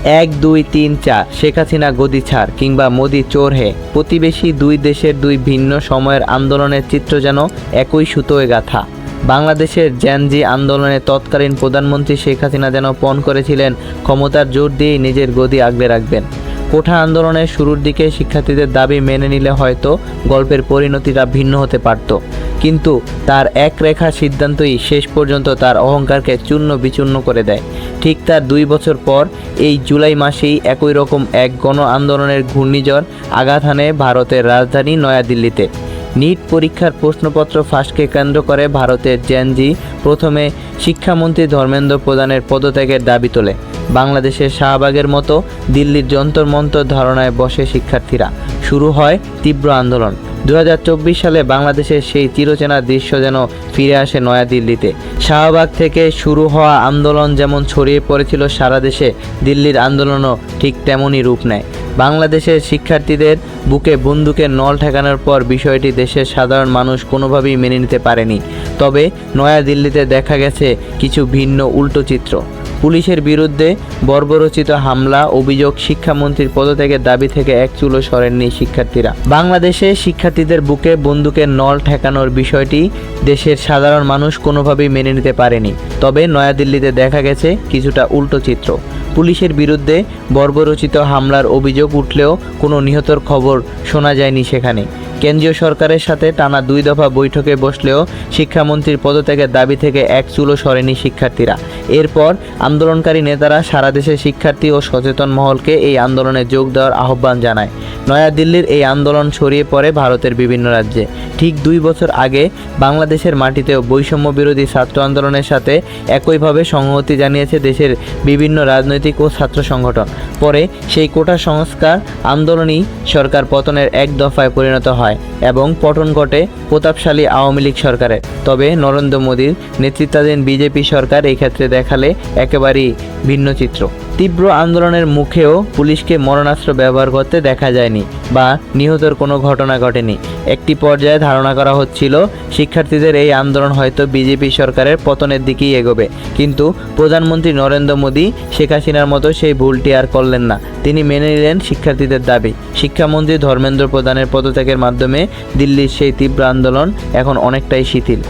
1 2 3 4 শেখ হাসিনা গদি ছাড় কিংবা মোদি চোর হে, প্রতিবেশী দুই দেশের দুই ভিন্ন সময়ের আন্দোলনের চিত্র যেন একই সুতোয় গাঁথা। বাংলাদেশের জেনজি আন্দোলনে তৎকালীন প্রধানমন্ত্রী শেখ হাসিনা যেন পণ করেছিলেন ক্ষমতার জোর দিয়েই নিজের গদি আগলে রাখবেন। কোঠা আন্দোলনের শুরুর দিকে শিক্ষার্থীদের দাবি মেনে নিলে হয়তো গল্পের পরিণতিটা ভিন্ন হতে পারত, কিন্তু তার এক রেখা সিদ্ধান্তই শেষ পর্যন্ত তার অহংকারকে চূর্ণ বিচূর্ণ করে দেয়। ঠিক তার 2 বছর পর এই জুলাই মাসেই একই রকম এক গণ আন্দোলনের ঘূর্ণিঝড় আঘাত হানে ভারতের রাজধানী নয়াদিল্লিতে। নিট পরীক্ষার প্রশ্নপত্র ফাঁসকে কেন্দ্র করে ভারতের জেনজি প্রথমে শিক্ষামন্ত্রী ধর্মেন্দ্র প্রধানের পদত্যাগের দাবি তোলে। বাংলাদেশের শাহবাগের মতো দিল্লির যন্তর মন্তর ধারণায় বসে শিক্ষার্থীরা। শুরু হয় তীব্র আন্দোলন। 2024 সালে বাংলাদেশের সেই চিরচেনা দৃশ্য যেন ফিরে আসে নয়াদিল্লিতে। শাহবাগ থেকে শুরু হওয়া আন্দোলন যেমন ছড়িয়ে পড়েছিল সারা দেশে, দিল্লির আন্দোলনও ঠিক তেমনই রূপ নেয়। বাংলাদেশের শিক্ষার্থীদের বুকে বন্দুকের নল ঠেকানোর পর বিষয়টি দেশের সাধারণ মানুষ কোনোভাবেই মেনে নিতে পারেনি। তবে নয়াদিল্লিতে দেখা গেছে কিছু ভিন্ন উল্টো চিত্র। পুলিশের বিরুদ্ধে বর্বরচিত হামলা, অভিযোগ, শিক্ষামন্ত্রীর পদত্যাগের দাবি থেকে এক চুলও সরেননি শিক্ষার্থীরা। বাংলাদেশে শিক্ষার্থীদের বুকে বন্দুকের নল ঠেকানোর বিষয়টি দেশের সাধারণ মানুষ কোনোভাবেই মেনে নিতে পারেনি। তবে নয়াদিল্লিতে দেখা গেছে কিছুটা উল্টো চিত্র। পুলিশের বিরুদ্ধে বর্বরচিত হামলার অভিযোগ উঠলেও কোনো নিহতর খবর শোনা যায়নি সেখানে। কেন্দ্রীয় সরকারের সাথে টানা 2 দফা বৈঠকে বসলেও শিক্ষামন্ত্রীর পদত্যাগের দাবি থেকে এক চুলও সরেনি শিক্ষার্থীরা। এরপর আন্দোলনকারী নেতারা সারা দেশের শিক্ষার্থী ও সচেতন মহলকে এই আন্দোলনে যোগ দেওয়ার আহ্বান জানায়। নয়াদিল্লির এই আন্দোলন ছড়িয়ে পড়ে ভারতের বিভিন্ন রাজ্যে। ঠিক 2 বছর আগে বাংলাদেশের মাটিতেও বৈষম্য বিরোধী ছাত্র আন্দোলনের সাথে একইভাবে সংহতি জানিয়েছে দেশের বিভিন্ন রাজনৈতিক ও ছাত্র সংগঠন। পরে সেই কোটা সংস্কার আন্দোলনই সরকার পতনের এক দফায় পরিণত হয় এবং পতন ঘটে প্রতাপশালী আওয়ামী লীগ সরকারের। তবে নরেন্দ্র মোদীর নেতৃত্বাধীন বিজেপি সরকার এই ক্ষেত্রে দেখালে একেবারেই ভিন্ন চিত্র। তীব্র আন্দোলনের মুখেও পুলিশকে মরণাস্ত্র ব্যবহার করতে দেখা যায়নি বা নিহতের কোনো ঘটনা ঘটেনি। একটি পর্যায়ে ধারণা করা হচ্ছিল শিক্ষার্থীদের এই আন্দোলন হয়তো বিজেপি সরকারের পতনের দিকেই এগোবে, কিন্তু প্রধানমন্ত্রী নরেন্দ্র মোদী শেখ হাসিনার মতো সেই ভুলটি আর করলেন না। তিনি মেনে নিলেন শিক্ষার্থীদের দাবি। শিক্ষামন্ত্রী ধর্মেন্দ্র প্রধানের পদত্যাগের মাধ্যমে দিল্লির সেই তীব্র আন্দোলন এখন অনেকটাই শিথিল।